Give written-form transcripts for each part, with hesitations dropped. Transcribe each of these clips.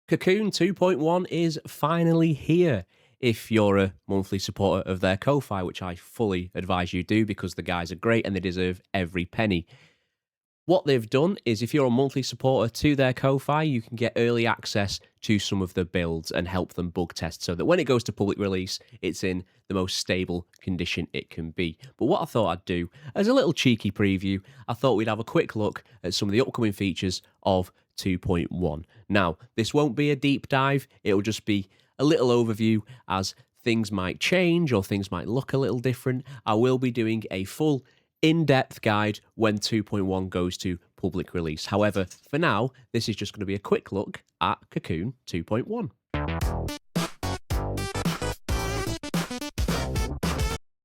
Cocoon 2.1 is finally here. If you're a monthly supporter of their Ko-Fi, which I fully advise you do because the guys are great and they deserve every penny. What they've done is if you're a monthly supporter to their Ko-Fi, you can get early access to some of the builds and help them bug test so that when it goes to public release, it's in the most stable condition it can be. But what I thought I'd do, as a little cheeky preview, I thought we'd have a quick look at some of the upcoming features of 2.1. Now, this won't be a deep dive, it'll just be a little overview as things might change or things might look a little different. I will be doing a full in-depth guide when 2.1 goes to public release. However, for now, this is just going to be a quick look at Cocoon 2.1.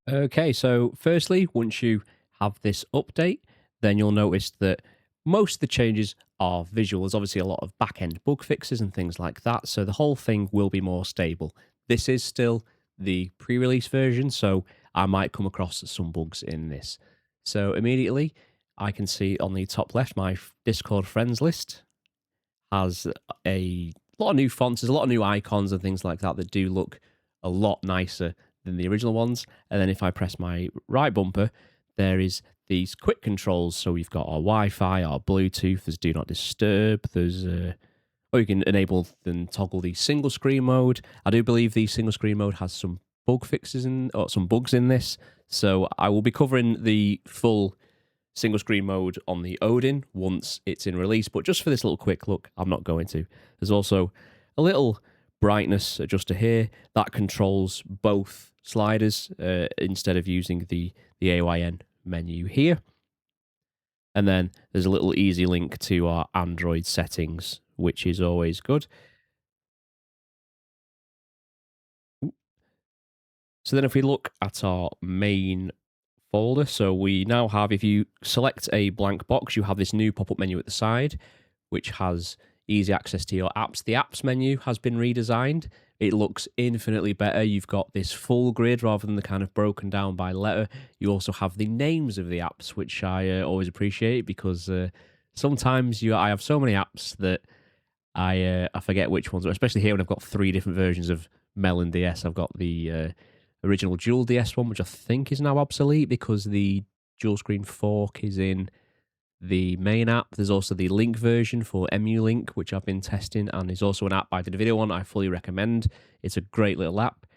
Okay, so firstly, once you have this update, then you'll notice that most of the changes are visual. There's obviously a lot of back-end bug fixes and things like that, so the whole thing will be more stable. This is still the pre-release version, so I might come across some bugs in this. So immediately, I can see on the top left, my Discord friends list has a lot of new fonts. There's a lot of new icons and things like that that do look a lot nicer than the original ones. And then if I press my right bumper, there is these quick controls. So we've got our Wi-Fi, our Bluetooth, there's Do Not Disturb, there's or you can enable and toggle the single screen mode. I do believe the single screen mode has some bug fixes or some bugs in this. So I will be covering the full single screen mode on the Odin once it's in release, but just for this little quick look, I'm not going to. There's also a little brightness adjuster here that controls both sliders instead of using the AYN menu here. And then there's a little easy link to our Android settings, which is always good. So then if we look at our main folder, so we now have, if you select a blank box, you have this new pop-up menu at the side, which has easy access to your apps. The apps menu has been redesigned. It looks infinitely better. You've got this full grid rather than the kind of broken down by letter. You also have the names of the apps, which I always appreciate because sometimes I have so many apps that I forget which ones, especially here when I've got 3 different versions of Melon DS. I've got the original dual DS one, which I think is now obsolete because the dual screen fork is in the main app. There's also the link version for Emulink, which I've been testing, and is also an app I did a video on. I fully recommend. It's a great little app.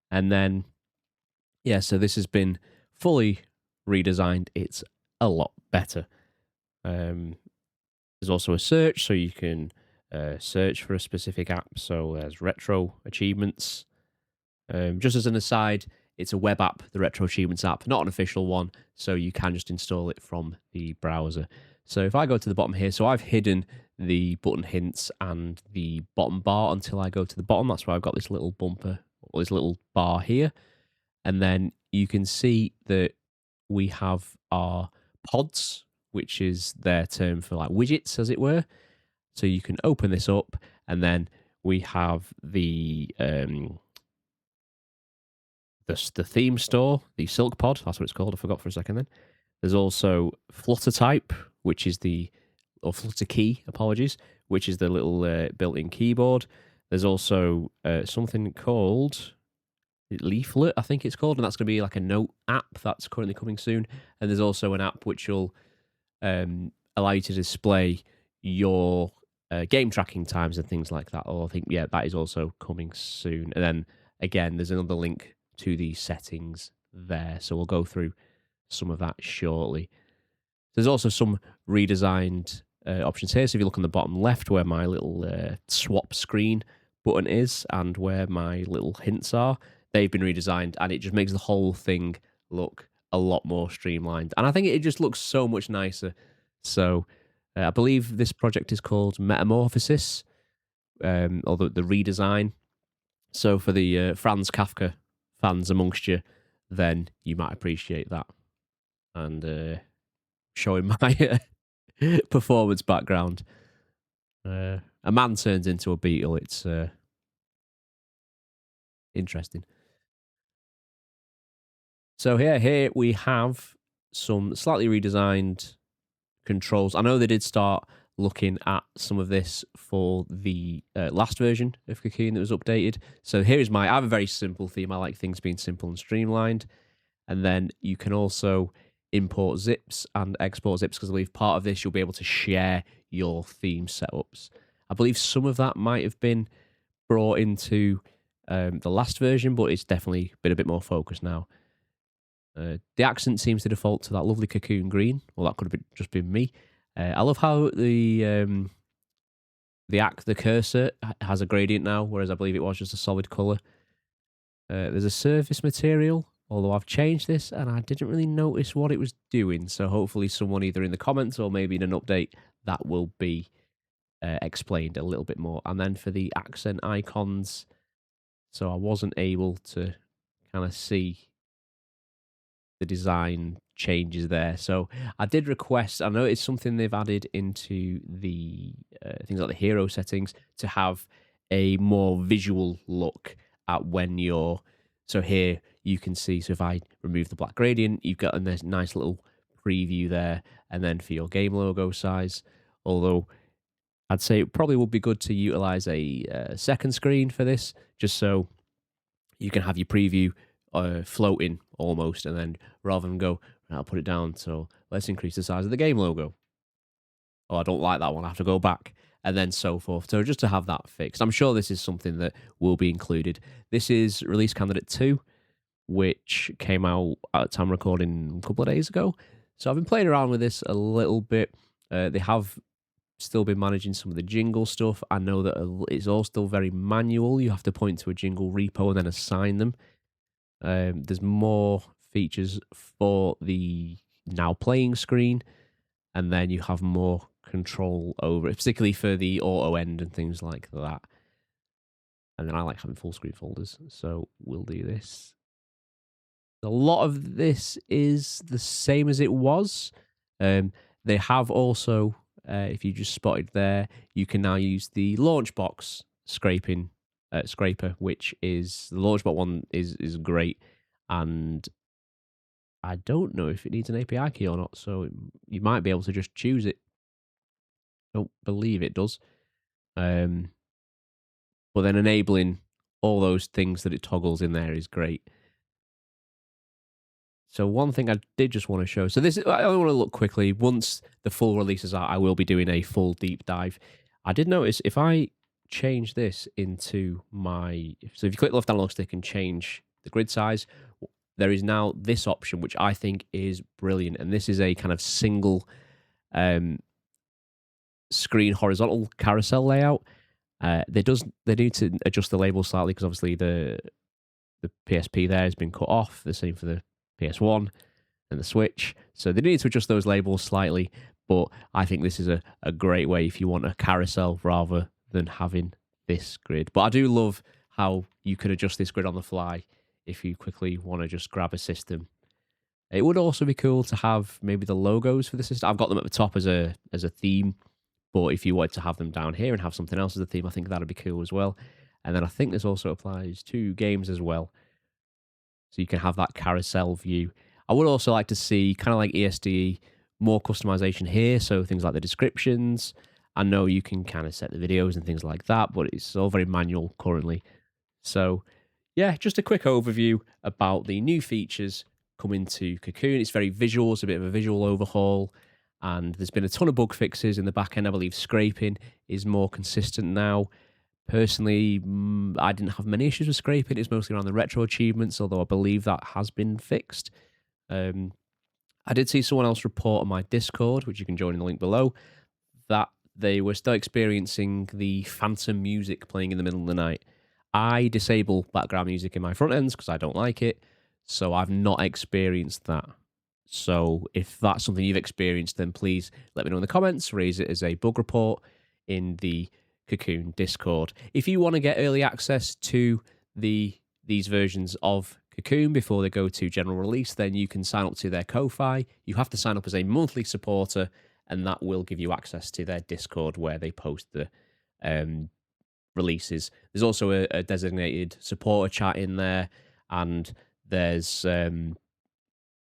And then, yeah, so this has been fully redesigned. It's a lot better. There's also a search, so you can search for a specific app. So there's retro achievements. Just as an aside, it's a web app, the Retro Achievements app, not an official one, so you can just install it from the browser. So if I go to the bottom here, so I've hidden the button hints and the bottom bar until I go to the bottom. That's why I've got this little bumper, or this little bar here. And then you can see that we have our pods, which is their term for like widgets, as it were. So you can open this up, and then we have the theme store, the Silk Pod, that's what it's called. I forgot for a second then. There's also Flutter Type, which is or Flutter Key, apologies, which is the little built-in keyboard. There's also something called Leaflet, I think it's called, and that's going to be like a note app that's currently coming soon. And there's also an app which will allow you to display your game tracking times and things like that. Or I think, yeah, that is also coming soon. And then, again, there's another link to the settings there. So we'll go through some of that shortly. There's also some redesigned options here. So if you look on the bottom left where my little swap screen button is and where my little hints are, they've been redesigned, and it just makes the whole thing look a lot more streamlined. And I think it just looks so much nicer. So I believe this project is called Metamorphosis, or the redesign. So for the Franz Kafka fans amongst you, then you might appreciate that. And showing my performance background. A man turns into a beetle. It's interesting. So here we have some slightly redesigned controls. I know they did start looking at some of this for the last version of Cocoon that was updated. So I have a very simple theme. I like things being simple and streamlined. And then you can also import zips and export zips, because I believe part of this you'll be able to share your theme setups. I believe some of that might have been brought into the last version, but it's definitely been a bit more focused now. The accent seems to default to that lovely Cocoon green. Well, that could have just been me. I love how the cursor has a gradient now, whereas I believe it was just a solid color. There's a surface material, although I've changed this and I didn't really notice what it was doing. So hopefully someone either in the comments or maybe in an update that will be explained a little bit more. And then for the accent icons, so I wasn't able to kind of see the design changes there. So I did request, I know it's something they've added into the things like the hero settings, to have a more visual look at when you're, so here you can see, so if I remove the black gradient, you've got a nice little preview there, and then for your game logo size, although I'd say it probably would be good to utilize a second screen for this, just so you can have your preview floating almost, and then rather than go, I'll put it down, so let's increase the size of the game logo. Oh, I don't like that one, I have to go back, and then so forth. So just to have that fixed. I'm sure this is something that will be included. This is release candidate 2, which came out at time recording a couple of days ago. So I've been playing around with this a little bit. They have still been managing some of the jingle stuff. I know that it's all still very manual. You have to point to a jingle repo and then assign them. There's more features for the now playing screen, and then you have more control over it, particularly for the auto end and things like that. And then I like having full screen folders, so we'll do this. A lot of this is the same as it was. They have also, if you just spotted there, you can now use the Launchbox scraper, which is the Launchbox one is great, and I don't know if it needs an API key or not, so you might be able to just choose it. Don't believe it does. But then enabling all those things that it toggles in there is great. So one thing I did just want to show. So this, I only want to look quickly. Once the full release is out, I will be doing a full deep dive. I did notice if I change this into my, so if you click left analog stick and change the grid size, there is now this option, which I think is brilliant. And this is a kind of single screen horizontal carousel layout. They need to adjust the label slightly, because obviously the PSP there has been cut off. The same for the PS1 and the Switch. So they need to adjust those labels slightly, but I think this is a great way if you want a carousel rather than having this grid. But I do love how you can adjust this grid on the fly if you quickly want to just grab a system. It would also be cool to have maybe the logos for the system. I've got them at the top as a theme, but if you wanted to have them down here and have something else as a theme, I think that'd be cool as well. And then I think this also applies to games as well. So you can have that carousel view. I would also like to see, kind of like ESDE, more customization here. So things like the descriptions. I know you can kind of set the videos and things like that, but it's all very manual currently. So yeah, just a quick overview about the new features coming to Cocoon. It's very visual. It's a bit of a visual overhaul. And there's been a ton of bug fixes in the back end. I believe scraping is more consistent now. Personally, I didn't have many issues with scraping. It's mostly around the retro achievements, although I believe that has been fixed. I did see someone else report on my Discord, which you can join in the link below, that they were still experiencing the phantom music playing in the middle of the night. I disable background music in my front ends because I don't like it, so I've not experienced that. So if that's something you've experienced, then please let me know in the comments, raise it as a bug report in the Cocoon Discord. If you want to get early access to these versions of Cocoon before they go to general release, then you can sign up to their Ko-Fi. You have to sign up as a monthly supporter, and that will give you access to their Discord where they post the releases. There's also a designated supporter chat in there, and there's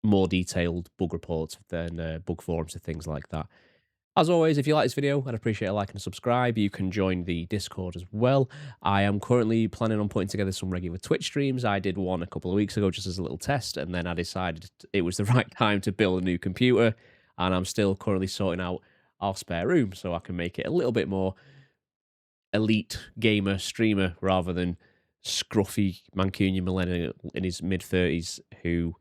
more detailed bug reports than bug forums and things like that. As always, if you like this video, I'd appreciate a like and a subscribe. You can join the Discord as well. I am currently planning on putting together some regular Twitch streams. I did one a couple of weeks ago just as a little test, and then I decided it was the right time to build a new computer, and I'm still currently sorting out our spare room so I can make it a little bit more elite gamer streamer rather than scruffy Mancunian millennial in his mid-30s who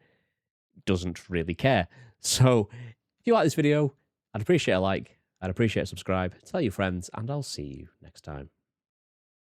doesn't really care. So if you like this video, I'd appreciate a like, I'd appreciate a subscribe, tell your friends, and I'll see you next time.